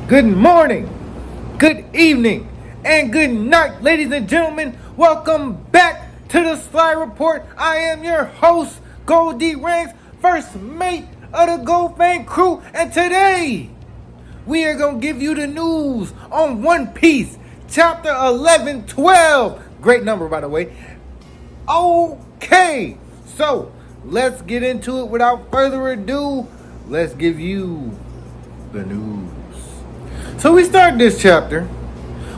Good morning, good evening, and good night, ladies and gentlemen. Welcome back to the Sly Report. I am your host, Goldie Ranks, first mate of the Gold Fang crew, and today we are going to give you the news on One Piece, chapter 1112. Great number, by the way. Okay, so let's get into it without further ado. Let's give you the news. So we start this chapter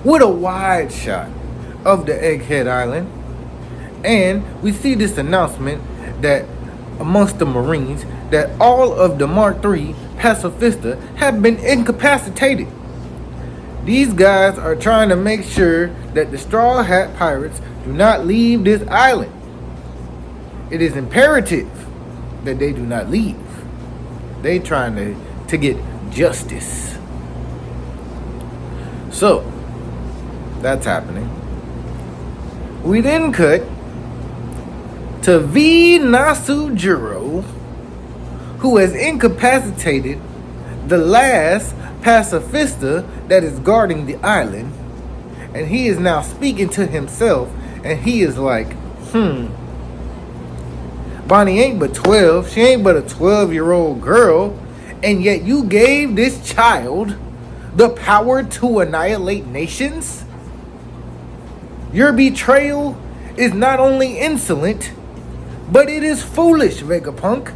with a wide shot of the Egghead Island, and we see this announcement that amongst the Marines that all of the Mark III Pacifista have been incapacitated. These guys are trying to make sure that the Straw Hat Pirates do not leave this island. It is imperative that they do not leave. They trying to get justice. So, that's happening. We then cut to V. Nasujiro, who has incapacitated the last pacifista that is guarding the island, and he is now speaking to himself, and he is like, Bonnie ain't but 12, she ain't but a 12-year-old girl, and yet you gave this child the power to annihilate nations? Your betrayal is not only insolent, but it is foolish, Vegapunk.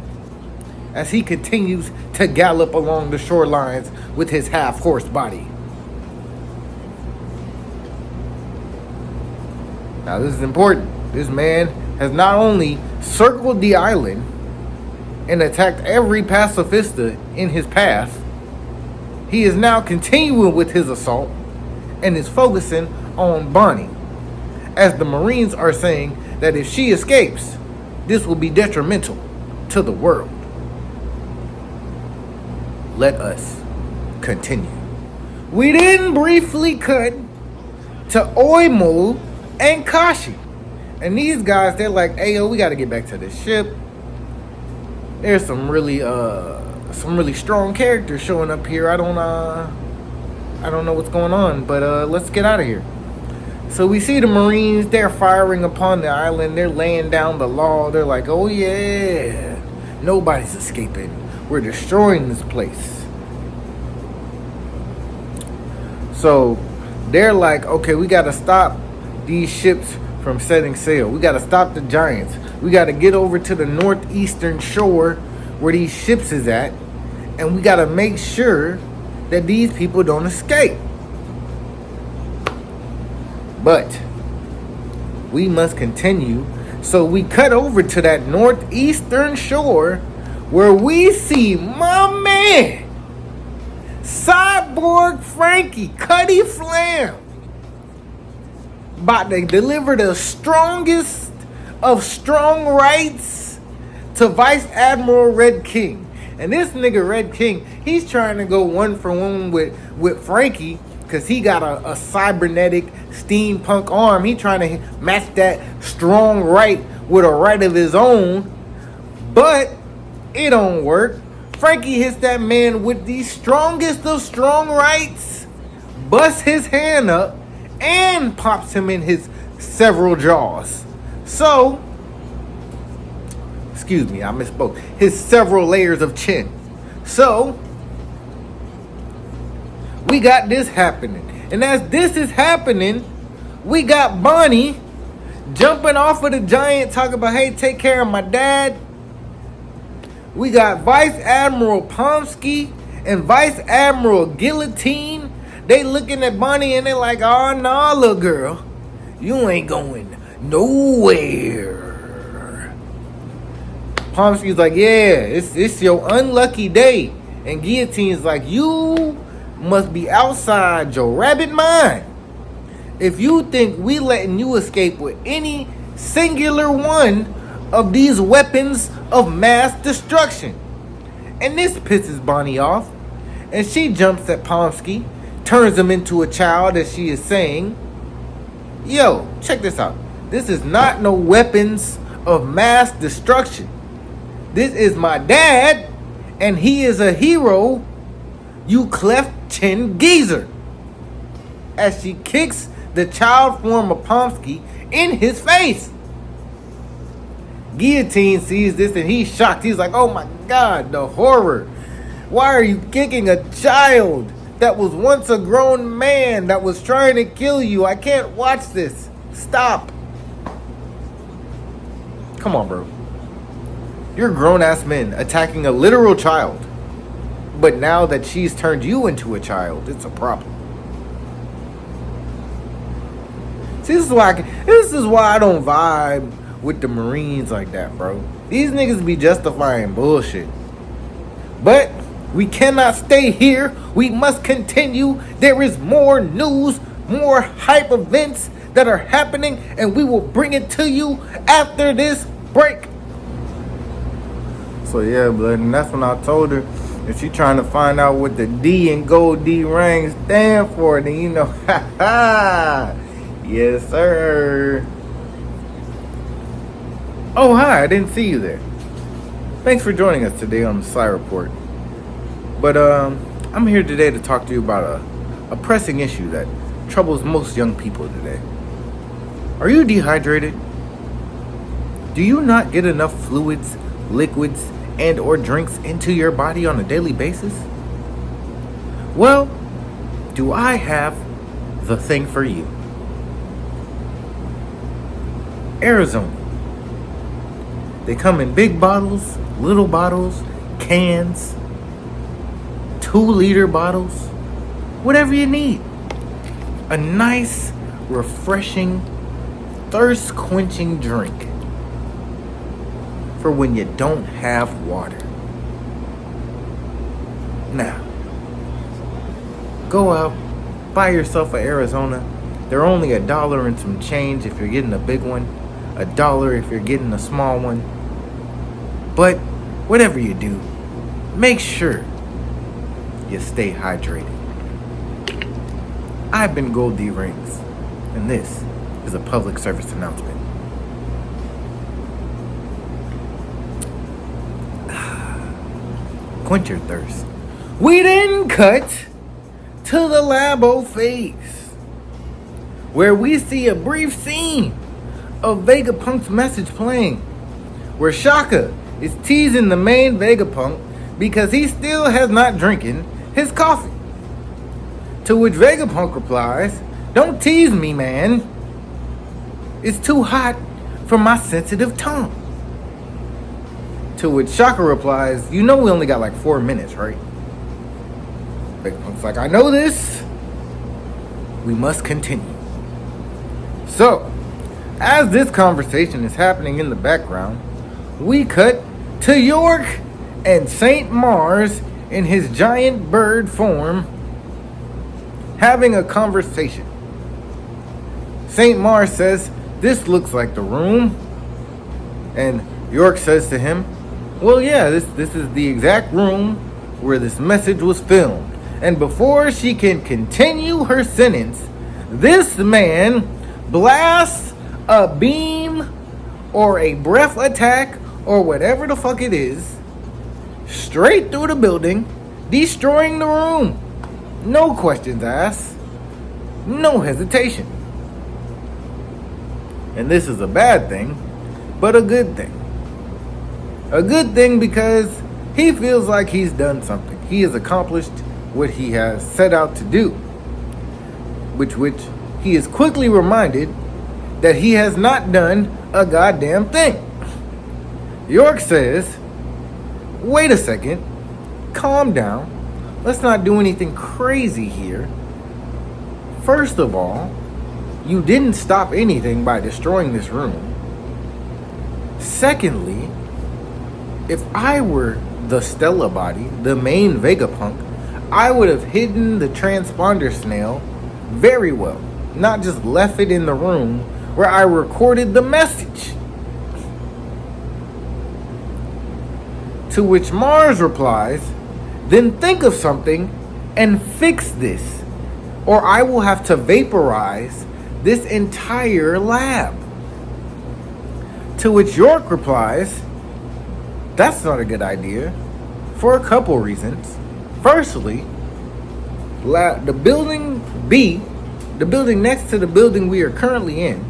As he continues to gallop along the shorelines with his half-horse body. Now this is important. This man has not only circled the island and attacked every pacifista in his path, he is now continuing with his assault and is focusing on Bonnie, as the Marines are saying that if she escapes, this will be detrimental to the world. Let us continue. We then briefly cut to Oimo and Kashi. And these guys, they're like, hey, yo, we got to get back to this ship. There's some really strong characters showing up here. I don't know what's going on, but let's get out of here. So we see the Marines, they're firing upon the island. They're laying down the law. They're like, oh yeah, nobody's escaping. We're destroying this place. So they're like, okay, we got to stop these ships from setting sail. We got to stop the giants. We got to get over to the northeastern shore where these ships is at, and we got to make sure that these people don't escape. But we must continue. So we cut over to that northeastern shore where we see my man, Cyborg Frankie, Cuddy Flam, about to deliver the strongest of strong rights to Vice Admiral Red King. And this nigga Red King, he's trying to go one for one with Frankie, because he got a cybernetic steampunk arm. He trying to match that strong right with a right of his own. But it don't work. Frankie hits that man with the strongest of strong rights, busts his hand up, and pops him in his several jaws. So, excuse me, I misspoke. His several layers of chin. So, we got this happening. And as this is happening, we got Bonnie jumping off of the giant talking about, hey, take care of my dad. We got Vice Admiral Pomsky and Vice Admiral Guillotine. They looking at Bonnie and they like, oh, nah, little girl. You ain't going nowhere. Pomsky's like, yeah, it's your unlucky day. And Guillotine's like, you must be outside your rabbit mind if you think we letting you escape with any singular one of these weapons of mass destruction. And this pisses Bonnie off, and she jumps at Pomsky, turns him into a child as she is saying, yo, check this out. This is not no weapons of mass destruction. This is my dad, and he is a hero You cleft chin geezer. As she kicks the child form of Pomsky in his face. Guillotine sees this and he's shocked. He's like, oh my God, the horror. Why are you kicking a child that was once a grown man that was trying to kill you? I can't watch this. Stop. Come on, bro. You're grown-ass men attacking a literal child. But now that she's turned you into a child, it's a problem. See, this is why I don't vibe with the Marines like that, bro. These niggas be justifying bullshit. But we cannot stay here. We must continue. There is more news, more hype events that are happening, and we will bring it to you after this break. So yeah, blood, and that's when I told her if she trying to find out what the D and gold D ring stand for, then you know, ha. Yes, sir. Oh, hi, I didn't see you there. Thanks for joining us today on the Sly Report. But I'm here today to talk to you about a pressing issue that troubles most young people today. Are you dehydrated? Do you not get enough fluids, liquids, and or drinks into your body on a daily basis? Well, do I have the thing for you? Arizona. They come in big bottles, little bottles, cans, 2-liter bottles, whatever you need. A nice, refreshing, thirst-quenching drink for when you don't have water. Now, go out, buy yourself an Arizona. They're only $1 and some change if you're getting a big one, $1 if you're getting a small one. But whatever you do, make sure you stay hydrated. I've been Gold D Rings, and this is a public service announcement. Quench your thirst. We then cut to the Labo phase, where we see a brief scene of Vegapunk's message playing, where Shaka is teasing the main Vegapunk because he still has not drinking his coffee. To which Vegapunk replies, "Don't tease me, man. It's too hot for my sensitive tongue." To which Shaka replies, "You know we only got like 4 minutes, right?" Vegapunk's like, "I know this. We must continue." So, as this conversation is happening in the background, we cut to York and Saint Mars in his giant bird form having a conversation. Saint Mars says, "This looks like the room." And York says to him, "Well, yeah, this is the exact room where this message was filmed." And before she can continue her sentence, this man blasts a beam or a breath attack or whatever the fuck it is straight through the building, destroying the room. No questions asked, no hesitation. And this is a bad thing, but a good thing. A good thing because he feels like he's done something. He has accomplished what he has set out to do. Which he is quickly reminded that he has not done a goddamn thing. York says, "Wait a second, calm down. Let's not do anything crazy here. First of all, you didn't stop anything by destroying this room. Secondly, if I were the Stella body, the main Vegapunk, I would have hidden the transponder snail very well, not just left it in the room where I recorded the message." To which Mars replies, "Then think of something and fix this, or I will have to vaporize this entire lab." To which York replies, "That's not a good idea, for a couple reasons. Firstly, The building B, the building next to the building we are currently in,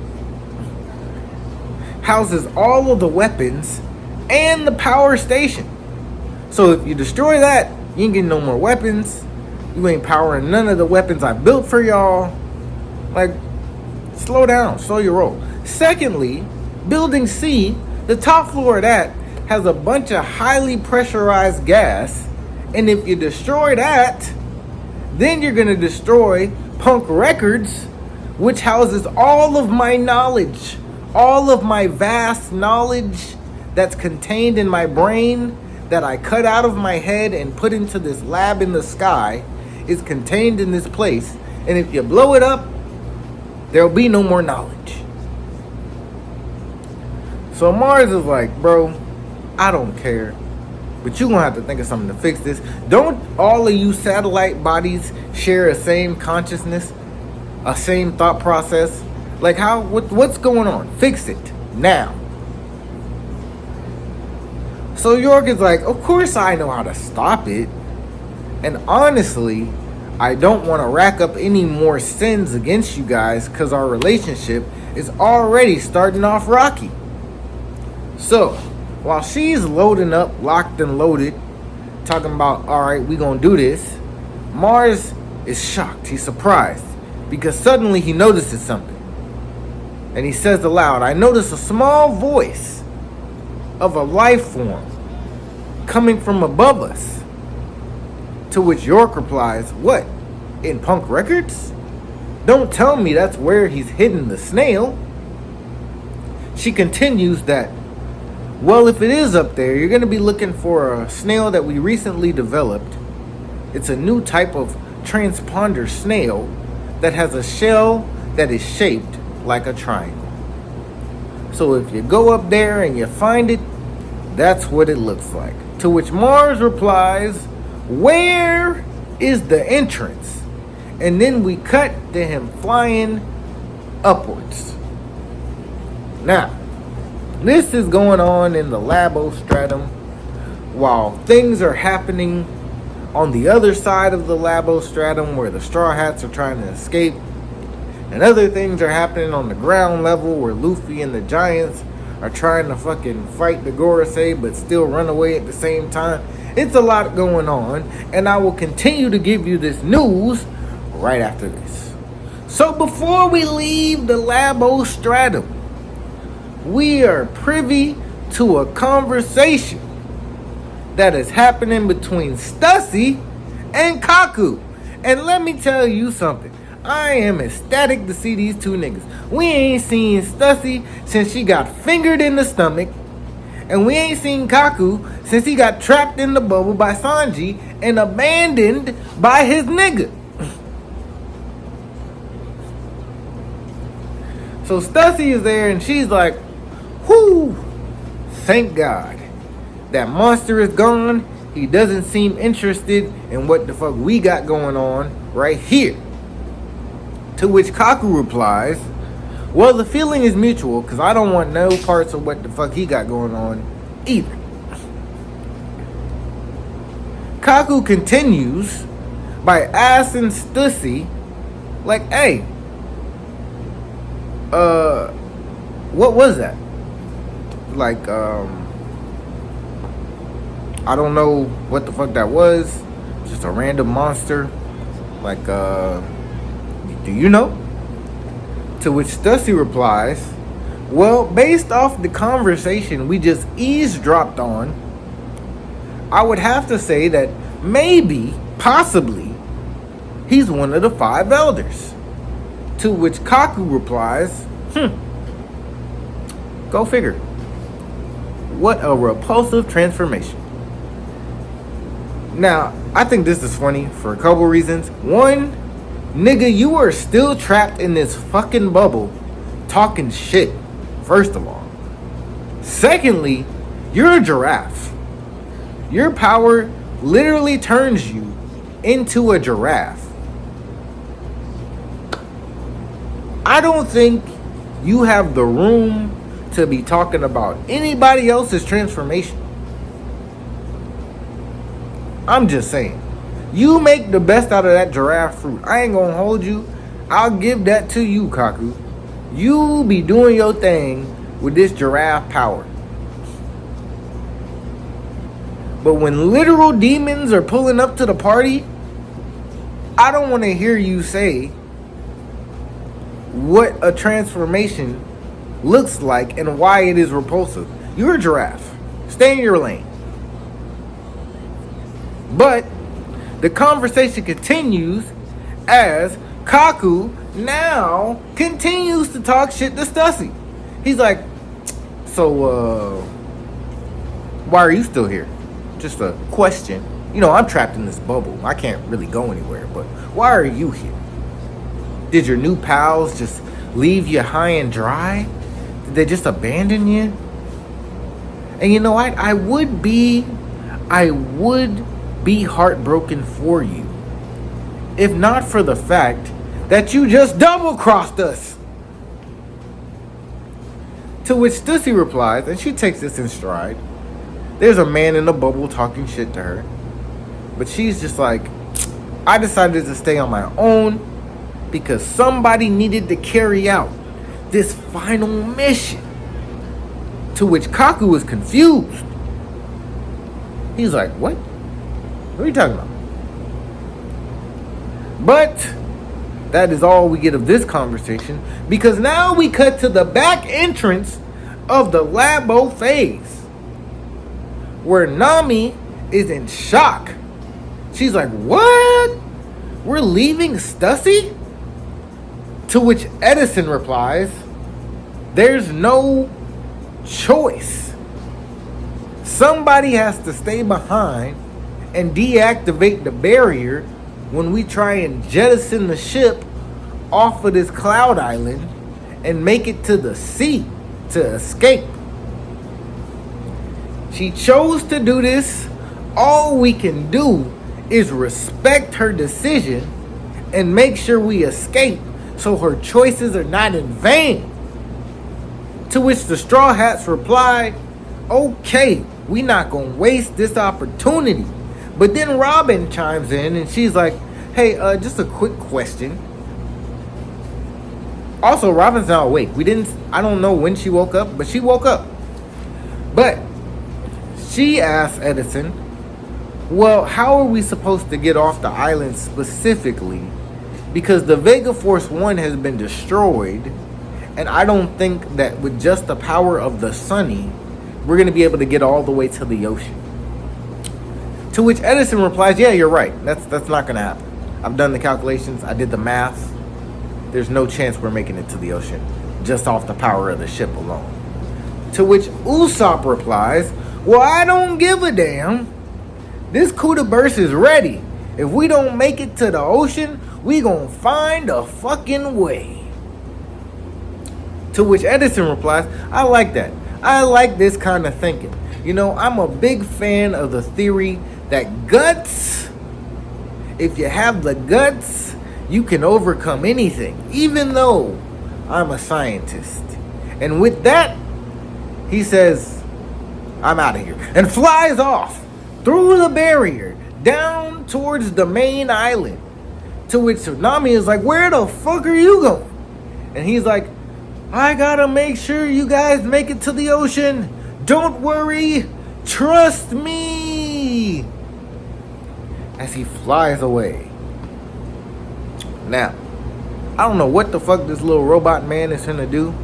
houses all of the weapons and the power station. So if you destroy that, you ain't getting no more weapons. You ain't powering none of the weapons I built for y'all. Like, slow down, slow your roll. Secondly, building C, the top floor of that has a bunch of highly pressurized gas. And if you destroy that, then you're gonna destroy Punk Records, which houses all of my knowledge, all of my vast knowledge that's contained in my brain that I cut out of my head and put into this lab in the sky is contained in this place. And if you blow it up, there'll be no more knowledge. So Mars is like, bro, I don't care, but you're gonna have to think of something to fix this. Don't all of you satellite bodies share a same consciousness, a same thought process? Like what's going on? Fix it now. So York is like, of course I know how to stop it. And honestly, I don't want to rack up any more sins against you guys because our relationship is already starting off rocky. So, while she's loading up, locked and loaded, talking about, all right, we gonna do this, Mars is shocked. He's surprised because suddenly he notices something. And he says aloud, I notice a small voice of a life form coming from above us. To which York replies, what, in Punk Records? Don't tell me that's where he's hidden the snail. She continues that, well, if it is up there, you're going to be looking for a snail that we recently developed. It's a new type of transponder snail that has a shell that is shaped like a triangle. So if you go up there and you find it, that's what it looks like. To which Mars replies, where is the entrance? And then we cut to him flying upwards. Now, this is going on in the labostratum while things are happening on the other side of the labostratum where the Straw Hats are trying to escape. And other things are happening on the ground level where Luffy and the Giants are trying to fucking fight the Gorosei but still run away at the same time. It's a lot going on, and I will continue to give you this news right after this. So before we leave the labostratum, we are privy to a conversation that is happening between Stussy and Kaku. And let me tell you something. I am ecstatic to see these two niggas. We ain't seen Stussy since she got fingered in the stomach. And we ain't seen Kaku since he got trapped in the bubble by Sanji and abandoned by his nigga. So Stussy is there and she's like, whoo, thank God. That monster is gone. He doesn't seem interested in what the fuck we got going on right here. To which Kaku replies, well, the feeling is mutual because I don't want no parts of what the fuck he got going on either. Kaku continues by asking Stussy, like, hey, what was that? Like, I don't know what the fuck that was. Just a random monster. Like, do you know? To which Stussy replies, well, based off the conversation we just eavesdropped on, I would have to say that maybe, possibly, he's one of the 5 elders. To which Kaku replies, go figure. What a repulsive transformation. Now, I think this is funny for a couple reasons. One, nigga, you are still trapped in this fucking bubble talking shit, first of all. Secondly, you're a giraffe. Your power literally turns you into a giraffe. I don't think you have the room to be talking about anybody else's transformation. I'm just saying. You make the best out of that giraffe fruit. I ain't gonna hold you. I'll give that to you, Kaku. You be doing your thing with this giraffe power. But when literal demons are pulling up to the party, I don't want to hear you say what a transformation looks like and why it is repulsive. You're a giraffe. Stay in your lane. But the conversation continues as Kaku now continues to talk shit to Stussy. He's like, so, why are you still here? Just a question. You know, I'm trapped in this bubble. I can't really go anywhere, but why are you here? Did your new pals just leave you high and dry? Did they just abandon you? And you know, I would be heartbroken for you if not for the fact that you just double-crossed us. To which Stussy replies, and she takes this in stride. There's a man in the bubble talking shit to her. But she's just like, I decided to stay on my own because somebody needed to carry out this final mission. To which Kaku is confused. He's like, what? What are you talking about? But that is all we get of this conversation, because now we cut to the back entrance of the Labo phase, where Nami is in shock. She's like, what? We're leaving Stussy? To which Edison replies, there's no choice. Somebody has to stay behind and deactivate the barrier when we try and jettison the ship off of this cloud island and make it to the sea to escape. She chose to do this. All we can do is respect her decision and make sure we escape so her choices are not in vain. To which the Straw Hats reply, okay, we not gonna waste this opportunity. But then Robin chimes in and she's like, hey, just a quick question. Also, Robin's not awake. I don't know when she woke up, but she woke up. But she asked Edison, well, how are we supposed to get off the island specifically? Because the Vega Force 1 has been destroyed, and I don't think that with just the power of the Sunny, we're going to be able to get all the way to the ocean. To which Edison replies, yeah, you're right. That's not going to happen. I've done the calculations. I did the math. There's no chance we're making it to the ocean just off the power of the ship alone. To which Usopp replies, well, I don't give a damn. This Kuda burst is ready. If we don't make it to the ocean, we gonna find a fucking way. To which Edison replies, I like that. I like this kind of thinking. You know, I'm a big fan of the theory that guts, if you have the guts, you can overcome anything, even though I'm a scientist. And with that, he says, I'm out of here. And flies off through the barrier down towards the main island. To which Tsunami is like, where the fuck are you going? And he's like, I gotta make sure you guys make it to the ocean. Don't worry. Trust me. As he flies away. Now, I don't know what the fuck this little robot man is gonna do,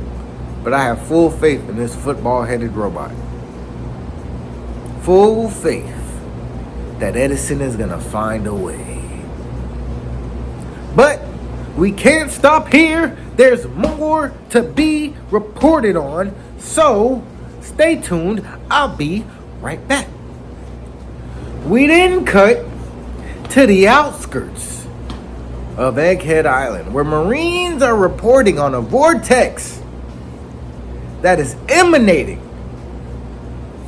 but I have full faith in this football-headed robot. Full faith that Edison is gonna find a way. But we can't stop here. There's more to be reported on. So stay tuned. I'll be right back. We then cut to the outskirts of Egghead Island, where Marines are reporting on a vortex that is emanating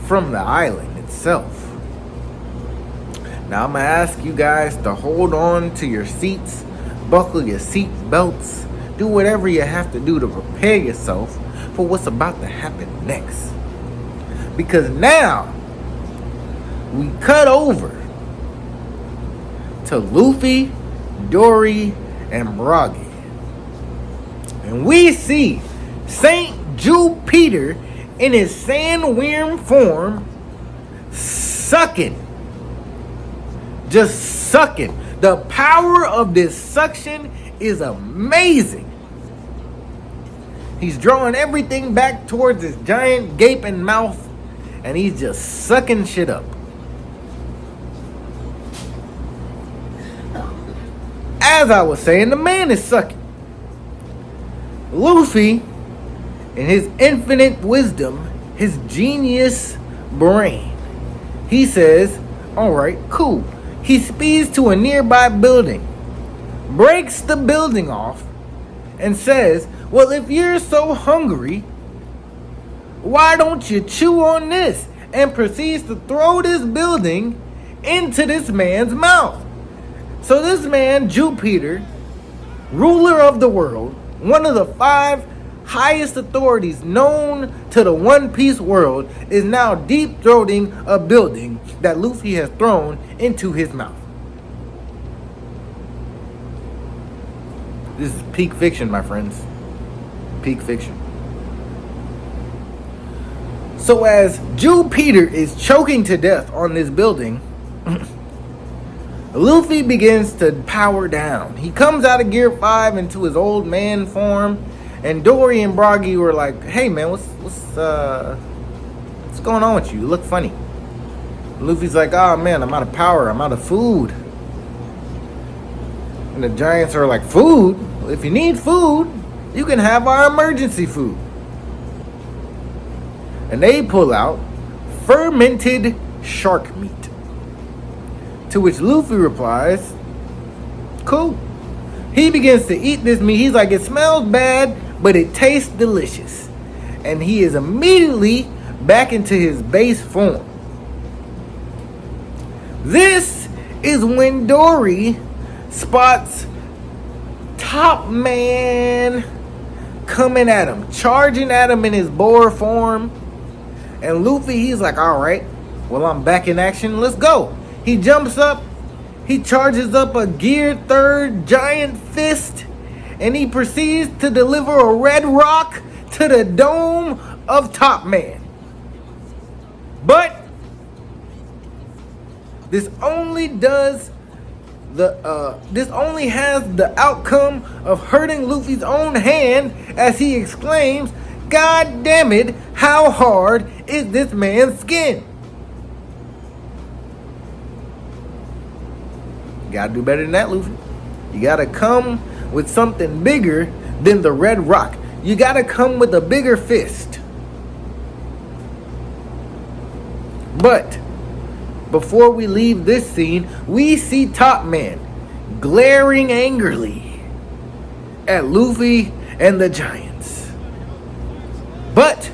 from the island itself. Now I'm going to ask you guys to hold on to your seats, buckle your seat belts, do whatever you have to do to prepare yourself for what's about to happen next. Because now we cut over to Luffy, Dory, and Broggy. And we see Saint Jupiter in his sandworm form sucking. Just sucking. The power of this suction is amazing. He's drawing everything back towards his giant gaping mouth, and he's just sucking shit up. As I was saying, the man is sucking. Luffy, in his infinite wisdom, his genius brain, he says, alright, cool. He speeds to a nearby building, breaks the building off, and says, well, if you're so hungry, why don't you chew on this? And proceeds to throw this building into this man's mouth. So this man, Jupiter, ruler of the world, one of the 5 highest authorities known to the One Piece world, is now deep-throating a building that Luffy has thrown into his mouth. This is peak fiction, my friends. Peak fiction. So as Jupiter is choking to death on this building, Luffy begins to power down. He comes out of Gear 5 into his old man form, and Dory and Broggy were like, hey man, what's going on with you? You look funny. Luffy's like, oh man, I'm out of power, I'm out of food. And the giants are like, food? Well, if you need food, you can have our emergency food. And they pull out fermented shark meat. To which Luffy replies, cool. He begins to eat this meat. He's like, it smells bad, but it tastes delicious. And he is immediately back into his base form. This is when Dory spots Top Man coming at him, charging at him in his boar form. And Luffy, he's like, alright, well, I'm back in action, let's go. He jumps up, he charges up a Gear 3rd giant fist, and he proceeds to deliver a red rock to the dome of Top Man. But this only has the outcome of hurting Luffy's own hand, as he exclaims, God damn it, how hard is this man's skin? You gotta do better than that, Luffy. You gotta come with something bigger than the red rock. You gotta come with a bigger fist. But before we leave this scene, we see Top Man glaring angrily at Luffy and the giants. But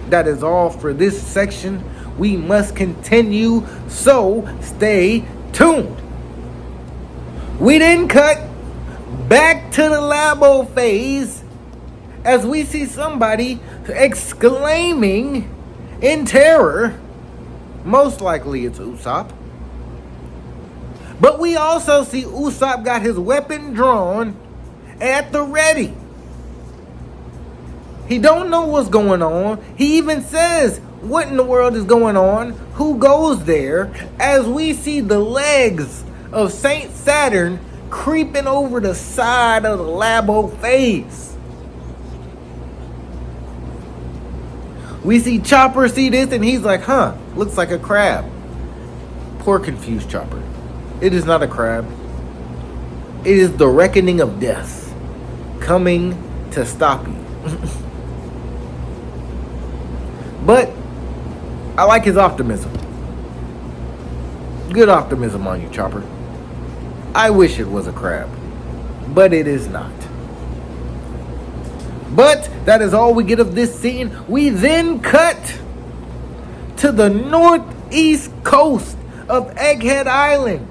that is all for this section. We must continue, so stay tuned. We then cut back to the Labo phase as we see somebody exclaiming in terror. Most likely it's Usopp. But we also see Usopp got his weapon drawn at the ready. He don't know what's going on. He even says, what in the world is going on? Who goes there? As we see the legs of Saint Saturn creeping over the side of the Labo phase. We see Chopper see this and he's like, huh, looks like a crab. Poor confused Chopper. It is not a crab. It is the reckoning of death coming to stop you. But I like his optimism. Good optimism on you, Chopper. I wish it was a crab, but it is not. But that is all we get of this scene. We then cut to the northeast coast of Egghead Island,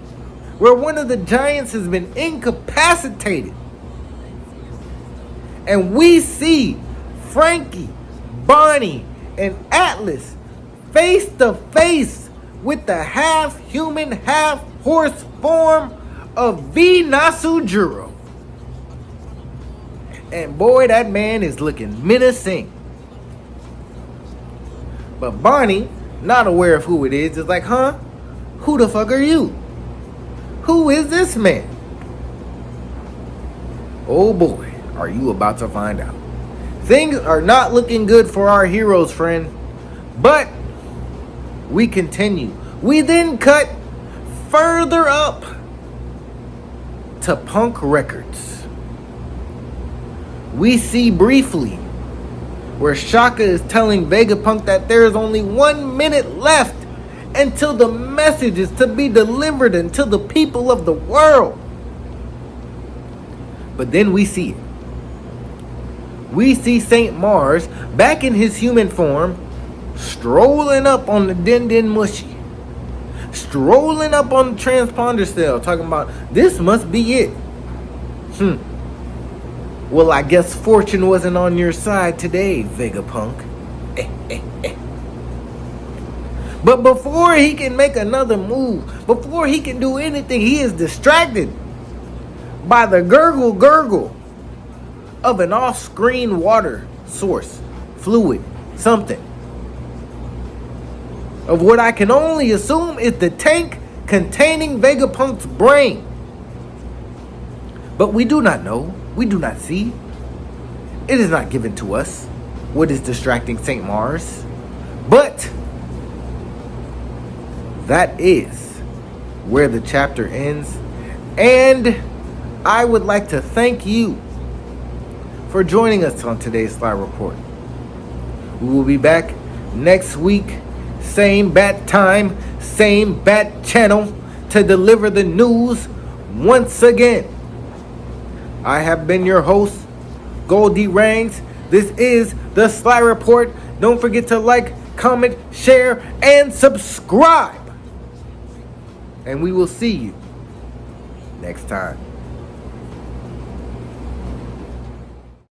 where one of the giants has been incapacitated. And we see Frankie, Bonnie, and Atlas face to face with the half-human, half-horse form of V Nasujuro. And boy, that man is looking menacing. But Barney, not aware of who it is like, huh? Who the fuck are you? Who is this man? Oh boy, are you about to find out. Things are not looking good for our heroes, friend. But we continue. We then cut further up to Punk Records. We see briefly where Shaka is telling Vegapunk that there is only 1 minute left until the message is to be delivered unto the people of the world. But then we see it. We see Saint Mars back in his human form, strolling up on the Din Din Mushi. Strolling up on the transponder cell, talking about this must be it. Well, I guess fortune wasn't on your side today, Vegapunk. But before he can make another move, before he can do anything, he is distracted by the gurgle of an off-screen water source, fluid, something. Of what I can only assume is the tank containing Vegapunk's brain. But we do not know. We do not see. It is not given to us what is distracting Saint Mars. But that is where the chapter ends. And I would like to thank you for joining us on today's Sly Report. We will be back next week, same bat time, same bat channel, to deliver the news once again. I have been your host, Goldie Rangs. This is the Sly Report. Don't forget to like, comment, share, and subscribe. And we will see you next time.